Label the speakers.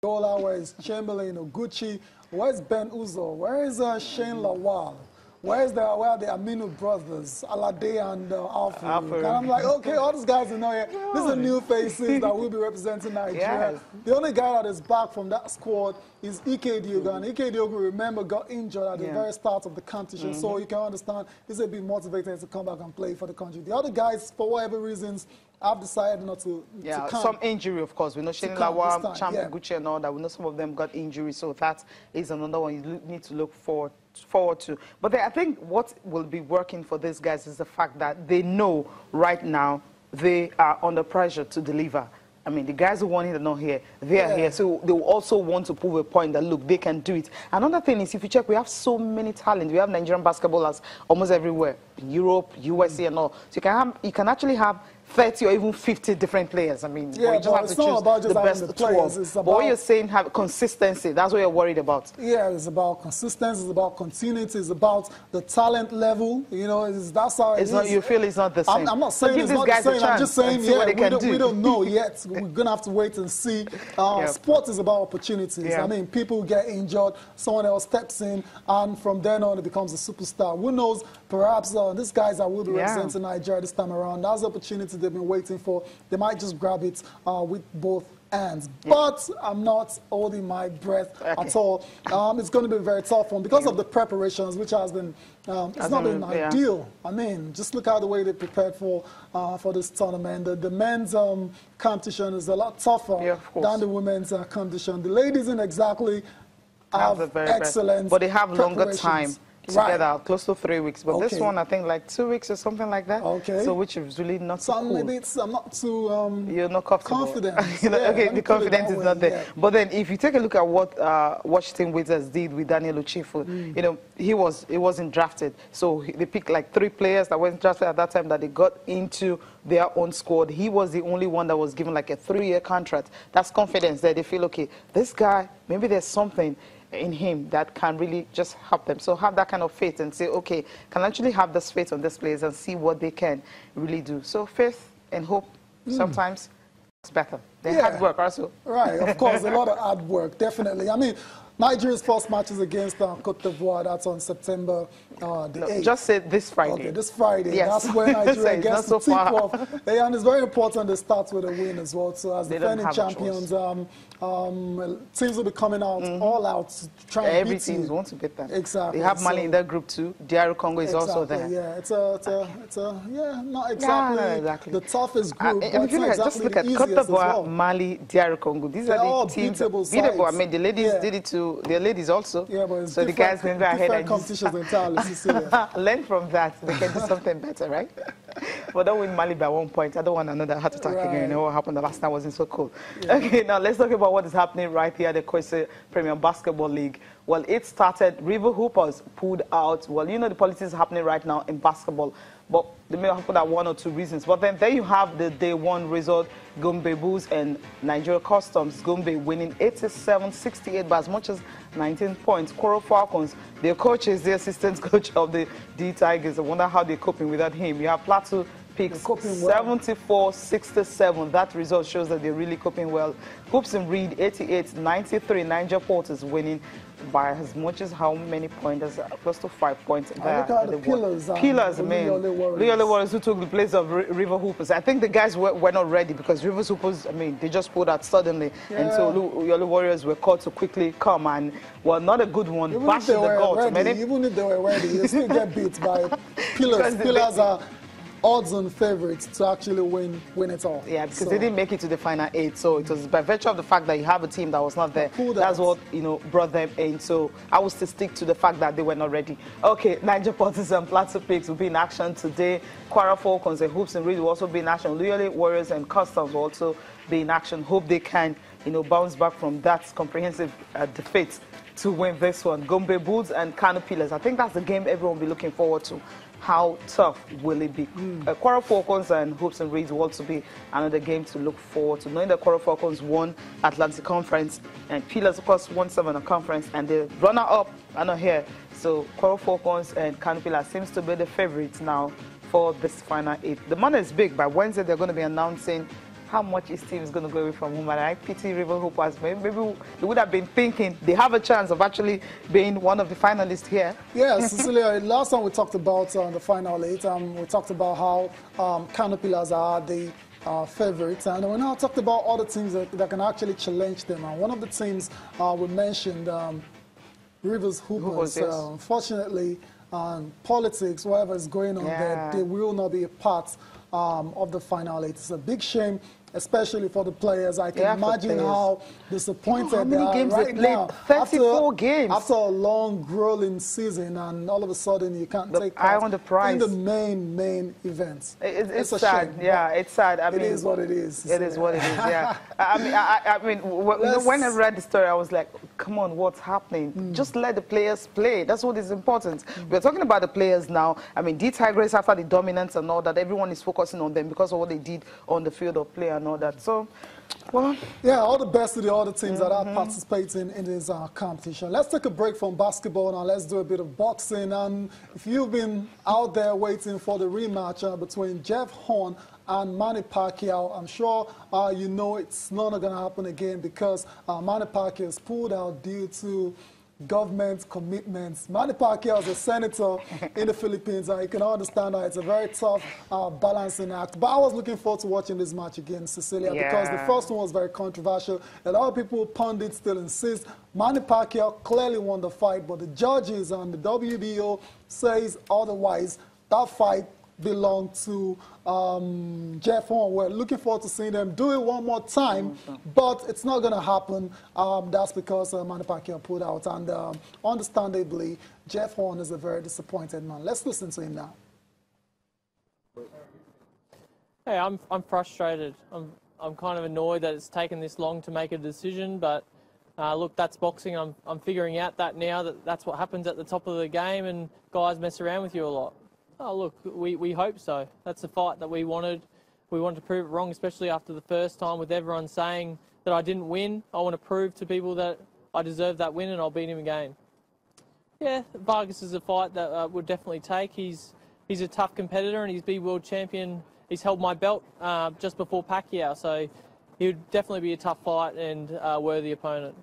Speaker 1: Dola, where is Chamberlain, Oguchi, where's Ben Uzo, where is Shane Lawal, where are the Aminu brothers, Alade and Alfred? And I'm like, okay, all these guys are not here. These are new faces that will be representing Nigeria. Yes. The only guy that is back from that squad is Ike Diogo. And Ike Diogo, remember, got injured at the very start of the competition. So you can understand he's a bit motivated to come back and play for the country. The other guys, for whatever reasons, I've decided not to come.
Speaker 2: Some injury, of course. We know Shane Lawal, Champion Gucci and all that. We know some of them got injuries, so that is another one you need to look forward to. But I think what will be working for these guys is the fact that they know right now they are under pressure to deliver. I mean, the guys who want it are not here. They are here. So they will also want to prove a point that, look, they can do it. Another thing is, if you check, we have so many talent. We have Nigerian basketballers almost everywhere. In Europe, USA and all. So you can actually have 30 or even 50 different players. I mean, you just have to choose the best 12. But what you're saying, have consistency. That's what you're worried about.
Speaker 1: Yeah, it's about consistency. It's about continuity. It's about the talent level. You know, that's how it's not.
Speaker 2: You feel it's not the same.
Speaker 1: I'm not saying it's not the same. I'm just saying, we don't know yet. We're gonna have to wait and see. Sport is about opportunities. I mean, people get injured, someone else steps in, and from then on, it becomes a superstar. Who knows? Perhaps these guys that will be representing Nigeria this time around, that's the opportunity they've been waiting for. They might just grab it with both hands. But I'm not holding my breath at all. It's going to be a very tough one because of the preparations, which has been, it's not been ideal. I mean, just look at the way they prepared for this tournament. The men's competition is a lot tougher than the women's competition. The ladies didn't exactly have excellent
Speaker 2: but they have longer time together, close to 3 weeks. But this one, I think, like 2 weeks or something like that. So which is really not so cool.
Speaker 1: Maybe I'm not too
Speaker 2: you're not confident. The confidence is not there.
Speaker 1: Yeah.
Speaker 2: But then, if you take a look at what Washington Wizards did with Daniel Uchifu, you know, he wasn't drafted. So they picked like 3 players that weren't drafted at that time that they got into their own squad. He was the only one that was given like a 3-year contract. That's confidence there. They feel, okay, this guy, maybe there's something in him that can really just help them. So have that kind of faith and say, okay, can I actually have this faith on this players and see what they can really do. So faith and hope sometimes is better than hard work also.
Speaker 1: Right, of course, a lot of hard work, definitely. I mean, Nigeria's first match is against Cote d'Ivoire. That's on September the 8th.
Speaker 2: Just say this Friday.
Speaker 1: Okay, this Friday.
Speaker 2: Yes.
Speaker 1: That's when Nigeria gets the tip-off. And it's very important they start with a win as well. So as defending champions, teams will be coming out all out to try and beat
Speaker 2: teams want to beat them.
Speaker 1: Exactly.
Speaker 2: They have Mali in that group too. DR Congo is also there.
Speaker 1: Yeah, it's not exactly the toughest group. But it's not
Speaker 2: just look at Cote d'Ivoire, Mali, DR Congo. These are the teams. Beatable. I mean, the ladies did it to their ladies also.
Speaker 1: Yeah, but
Speaker 2: so the guys can go ahead and
Speaker 1: competitions entirely.
Speaker 2: Learn from that. They can do something better, right? But don't win Mali by 1 point. I don't want another heart attack again. You know what happened the last time wasn't so cool. Okay, now let's talk about what is happening right here at the Kwesi Premier Basketball League. Well, it started. River Hoopers pulled out. Well, you know the politics happening right now in basketball. But they may have put out 1 or 2 reasons. But then there you have the day 1 result. Gombe Bulls and Nigeria Customs. Gombe winning 87-68 by as much as 19 points. Koro Falcons, their coach is the assistant coach of the D Tigers. I wonder how they're coping without him. You have Plateau picks 74-67. That result shows that they're really coping well. Hoops and Reed 88-93. Niger Porters winning by as much as how many points? Close to 5 points.
Speaker 1: Look at the Pillars.
Speaker 2: Pillars, man. Riole Warriors who took the place of River Hoopers. I think the guys were not ready because River Hoopers, I mean, they just pulled out suddenly. And so Riole Warriors were called to quickly come and, well, not a good one.
Speaker 1: Even if they were ready, they still get beat by Pillars. Pillars are odds-on favorites to actually win it all.
Speaker 2: Yeah, because they didn't make it to the final 8. So it was by virtue of the fact that you have a team that was not there. That's what, you know, brought them in. So I will still stick to the fact that they were not ready. Okay, Niger Porters and Plateau Picks will be in action today. Kwara Falcons and Hoops and Reed will also be in action. Loyale Warriors and Customs will also be in action. Hope they can, you know, bounce back from that comprehensive defeat to win this one. Gombe Bulls and Kano Pillars. I think that's the game everyone will be looking forward to. How tough will it be? Kwara Falcons and Hoops and Reeds will also be another game to look forward to. Knowing that Kwara Falcons won Atlantic Conference and Pillars, of course, won 7 Conference, and the runner-up are not here. So Kwara Falcons and Kano Pillars seems to be the favorites now for this final 8. The money is big. By Wednesday, they're going to be announcing how much his team is going to go away from home. And I pity River Hoopers. Maybe they would have been thinking they have a chance of actually being one of the finalists here.
Speaker 1: Yeah, Cecilia, last time we talked about the final 8, we talked about how Canopilas are the favorites, and we now talked about other teams that can actually challenge them. And one of the teams we mentioned, Rivers Hoopers,
Speaker 2: yes.
Speaker 1: Unfortunately, politics, whatever is going on there, they will not be a part of the final 8. It's a big shame, especially for the players. I can imagine how disappointed they are right now.
Speaker 2: 34 games.
Speaker 1: After a long, grueling season, and all of a sudden you can't take part in the main events.
Speaker 2: It's sad.
Speaker 1: Shame,
Speaker 2: yeah, it's sad. I mean,
Speaker 1: it is what it is.
Speaker 2: It is what it is, yeah. I mean, when I read the story, I was like, come on, what's happening? Just let the players play. That's what is important. We're talking about the players now. I mean, the Tigers, after the dominance and all that, everyone is focusing on them because of what they did on the field of play and all that. So, well,
Speaker 1: yeah, all the best to the other teams that are participating in this competition. Let's take a break from basketball now. Let's do a bit of boxing. And if you've been out there waiting for the rematch between Jeff Horn and Manny Pacquiao, I'm sure you know it's not going to happen again because Manny Pacquiao is pulled out due to government commitments. Manny Pacquiao is a senator in the Philippines. You can understand that it's a very tough balancing act. But I was looking forward to watching this match again, Cecilia, because the first one was very controversial. A lot of people, pundits, still insist Manny Pacquiao clearly won the fight, but the judges and the WBO says otherwise. That fight belonged to Jeff Horn. We're looking forward to seeing them do it one more time, but it's not going to happen. That's because Manny Pacquiao pulled out, and understandably, Jeff Horn is a very disappointed man. Let's listen to him now.
Speaker 3: Hey, I'm frustrated. I'm kind of annoyed that it's taken this long to make a decision, but look, that's boxing. I'm figuring out that now that's what happens at the top of the game, and guys mess around with you a lot. Oh, look, we hope so. That's the fight that we wanted. We wanted to prove it wrong, especially after the first time with everyone saying that I didn't win. I want to prove to people that I deserve that win and I'll beat him again. Yeah, Vargas is a fight that we'll definitely take. He's a tough competitor and he's been world champion. He's held my belt just before Pacquiao, so he would definitely be a tough fight and a worthy opponent.